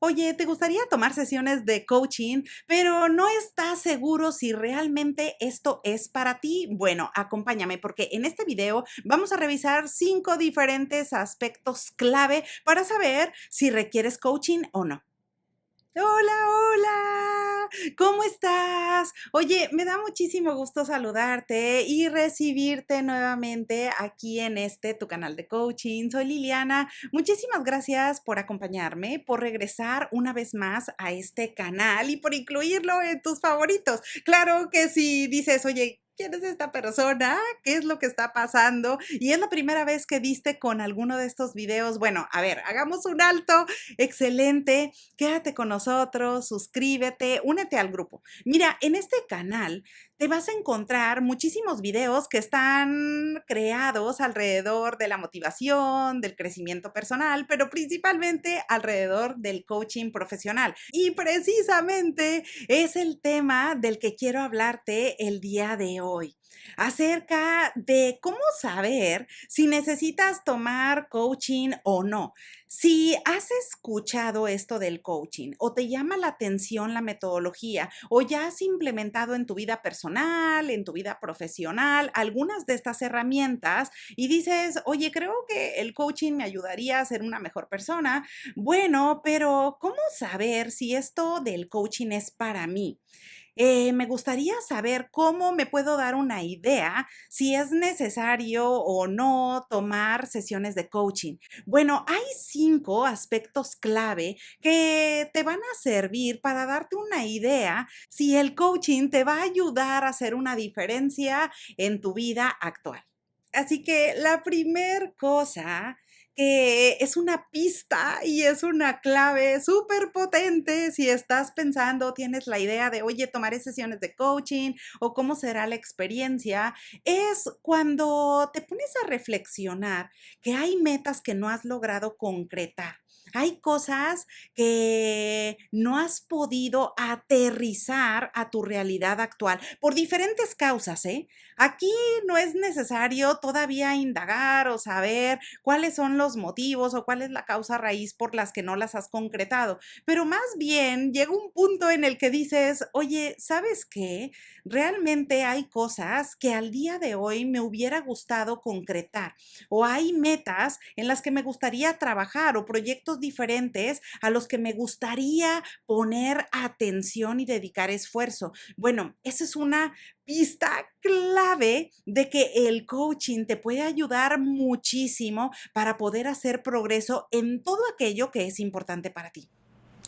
Oye, ¿te gustaría tomar sesiones de coaching, pero no estás seguro si realmente esto es para ti? Bueno, acompáñame porque en este video vamos a revisar 5 diferentes aspectos clave para saber si requieres coaching o no. Hola, hola, ¿cómo estás? Oye, me da muchísimo gusto saludarte y recibirte nuevamente aquí en tu canal de coaching. Soy Liliana. Muchísimas gracias por acompañarme, por regresar una vez más a este canal y por incluirlo en tus favoritos. Claro que si dices, oye, ¿quién es esta persona? ¿Qué es lo que está pasando? Y es la primera vez que viste con alguno de estos videos. Bueno, a ver, hagamos un alto. Excelente. Quédate con nosotros, suscríbete, únete al grupo. Mira, en este canal te vas a encontrar muchísimos videos que están creados alrededor de la motivación, del crecimiento personal, pero principalmente alrededor del coaching profesional. Y precisamente es el tema del que quiero hablarte el día de hoy, acerca de cómo saber si necesitas tomar coaching o no. Si has escuchado esto del coaching o te llama la atención la metodología o ya has implementado en tu vida personal, en tu vida profesional, algunas de estas herramientas y dices, oye, creo que el coaching me ayudaría a ser una mejor persona. Bueno, pero ¿cómo saber si esto del coaching es para mí? Me gustaría saber cómo me puedo dar una idea si es necesario o no tomar sesiones de coaching. Bueno, hay 5 aspectos clave que te van a servir para darte una idea si el coaching te va a ayudar a hacer una diferencia en tu vida actual. Así que la primer cosa que es una pista y es una clave súper potente si estás pensando, tienes la idea de, oye, tomaré sesiones de coaching o cómo será la experiencia, es cuando te pones a reflexionar que hay metas que no has logrado concretar. Hay cosas que no has podido aterrizar a tu realidad actual por diferentes causas, ¿eh? Aquí no es necesario todavía indagar o saber cuáles son los motivos o cuál es la causa raíz por las que no las has concretado, pero más bien llega un punto en el que dices, oye, ¿sabes qué? Realmente hay cosas que al día de hoy me hubiera gustado concretar o hay metas en las que me gustaría trabajar o proyectos diferentes a los que me gustaría poner atención y dedicar esfuerzo. Bueno, esa es una pista clave de que el coaching te puede ayudar muchísimo para poder hacer progreso en todo aquello que es importante para ti.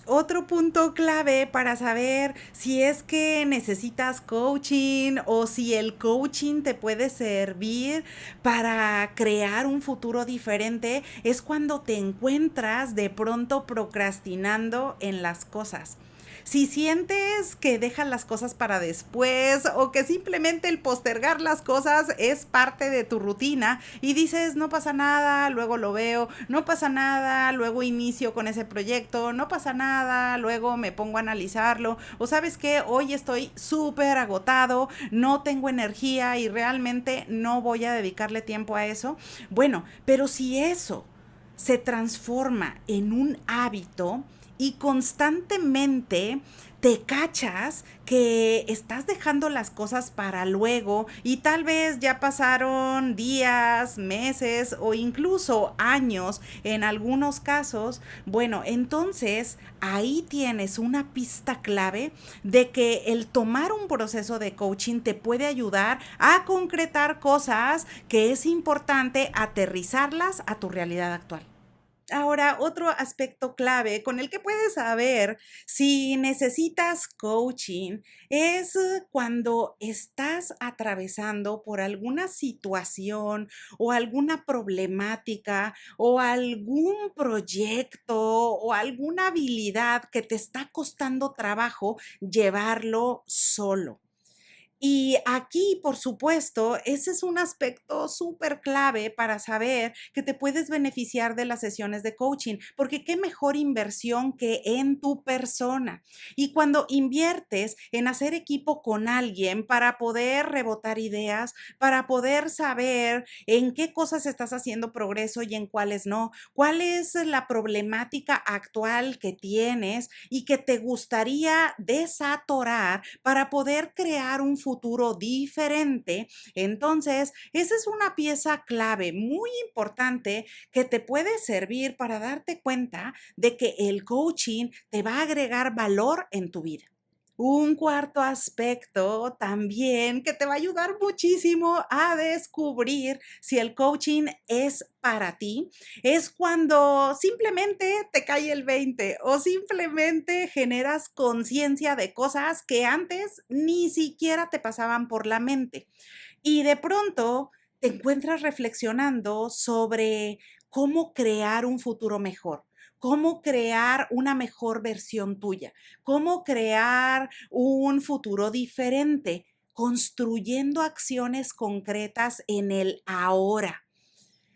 Otro punto clave para saber si es que necesitas coaching o si el coaching te puede servir para crear un futuro diferente es cuando te encuentras de pronto procrastinando en las cosas. Si sientes que dejas las cosas para después o que simplemente el postergar las cosas es parte de tu rutina y dices, no pasa nada, luego lo veo, no pasa nada, luego inicio con ese proyecto, no pasa nada, luego me pongo a analizarlo, o sabes que hoy estoy súper agotado, no tengo energía y realmente no voy a dedicarle tiempo a eso. Bueno, pero si eso se transforma en un hábito y constantemente te cachas que estás dejando las cosas para luego y tal vez ya pasaron días, meses o incluso años en algunos casos, bueno, entonces ahí tienes una pista clave de que el tomar un proceso de coaching te puede ayudar a concretar cosas que es importante aterrizarlas a tu realidad actual. Ahora, otro aspecto clave con el que puedes saber si necesitas coaching es cuando estás atravesando por alguna situación o alguna problemática o algún proyecto o alguna habilidad que te está costando trabajo llevarlo solo. Y aquí, por supuesto, ese es un aspecto súper clave para saber que te puedes beneficiar de las sesiones de coaching, porque qué mejor inversión que en tu persona. Y cuando inviertes en hacer equipo con alguien para poder rebotar ideas, para poder saber en qué cosas estás haciendo progreso y en cuáles no, cuál es la problemática actual que tienes y que te gustaría desatorar para poder crear un futuro diferente. Entonces, esa es una pieza clave muy importante que te puede servir para darte cuenta de que el coaching te va a agregar valor en tu vida. Un cuarto aspecto también que te va a ayudar muchísimo a descubrir si el coaching es para ti, es cuando simplemente te cae el 20 o simplemente generas conciencia de cosas que antes ni siquiera te pasaban por la mente. Y de pronto te encuentras reflexionando sobre cómo crear un futuro mejor, cómo crear una mejor versión tuya, cómo crear un futuro diferente, construyendo acciones concretas en el ahora.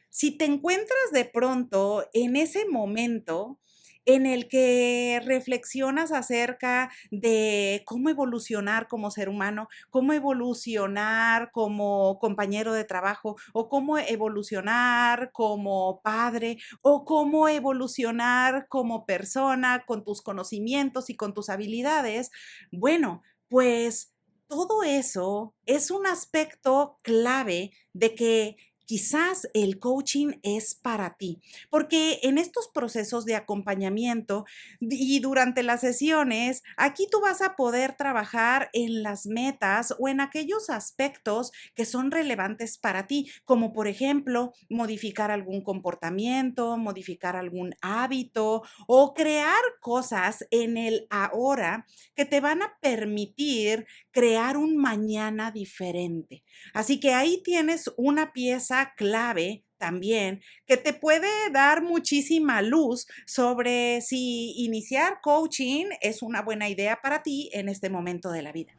Si te encuentras de pronto en ese momento en el que reflexionas acerca de cómo evolucionar como ser humano, cómo evolucionar como compañero de trabajo o cómo evolucionar como padre o cómo evolucionar como persona con tus conocimientos y con tus habilidades, bueno, pues todo eso es un aspecto clave de que quizás el coaching es para ti, porque en estos procesos de acompañamiento y durante las sesiones, aquí tú vas a poder trabajar en las metas o en aquellos aspectos que son relevantes para ti, como por ejemplo, modificar algún comportamiento, modificar algún hábito o crear cosas en el ahora que te van a permitir crear un mañana diferente. Así que ahí tienes una pieza clave también que te puede dar muchísima luz sobre si iniciar coaching es una buena idea para ti en este momento de la vida.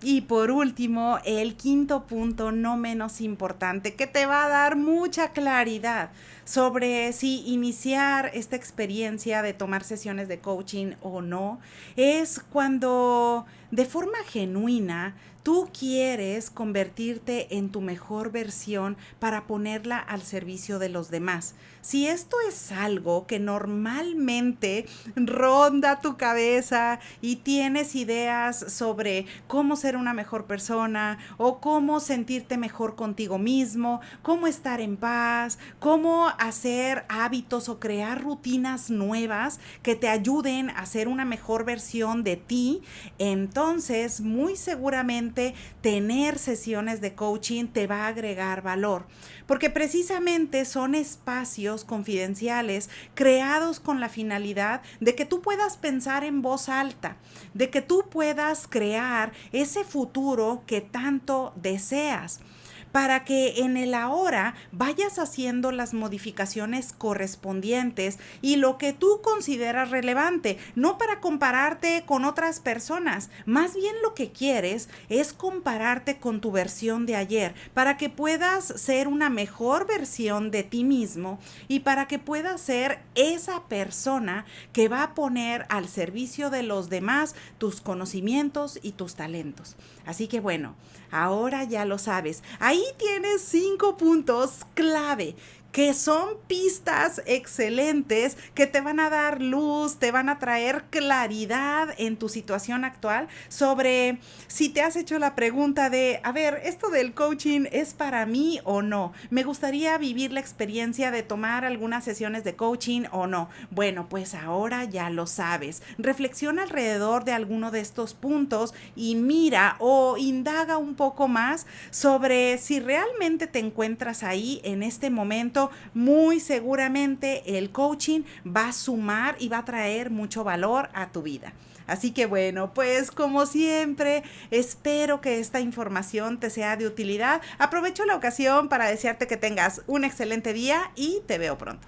Y por último, el quinto punto, no menos importante, que te va a dar mucha claridad sobre si iniciar esta experiencia de tomar sesiones de coaching o no, es cuando de forma genuina tú quieres convertirte en tu mejor versión para ponerla al servicio de los demás. Si esto es algo que normalmente ronda tu cabeza y tienes ideas sobre cómo ser una mejor persona o cómo sentirte mejor contigo mismo, cómo estar en paz, cómo hacer hábitos o crear rutinas nuevas que te ayuden a ser una mejor versión de ti, entonces muy seguramente tener sesiones de coaching te va a agregar valor, porque precisamente son espacios confidenciales creados con la finalidad de que tú puedas pensar en voz alta, de que tú puedas crear ese futuro que tanto deseas, para que en el ahora vayas haciendo las modificaciones correspondientes y lo que tú consideras relevante, no para compararte con otras personas, más bien lo que quieres es compararte con tu versión de ayer, para que puedas ser una mejor versión de ti mismo y para que puedas ser esa persona que va a poner al servicio de los demás tus conocimientos y tus talentos. Así que bueno, ahora ya lo sabes. Ahí tienes 5 puntos clave que son pistas excelentes que te van a dar luz, te van a traer claridad en tu situación actual sobre si te has hecho la pregunta de, a ver, ¿esto del coaching es para mí o no? ¿Me gustaría vivir la experiencia de tomar algunas sesiones de coaching o no? Bueno, pues ahora ya lo sabes. Reflexiona alrededor de alguno de estos puntos y mira o indaga un poco más sobre si realmente te encuentras ahí en este momento. Muy seguramente el coaching va a sumar y va a traer mucho valor a tu vida. Así que bueno, pues como siempre, espero que esta información te sea de utilidad. Aprovecho la ocasión para desearte que tengas un excelente día y te veo pronto.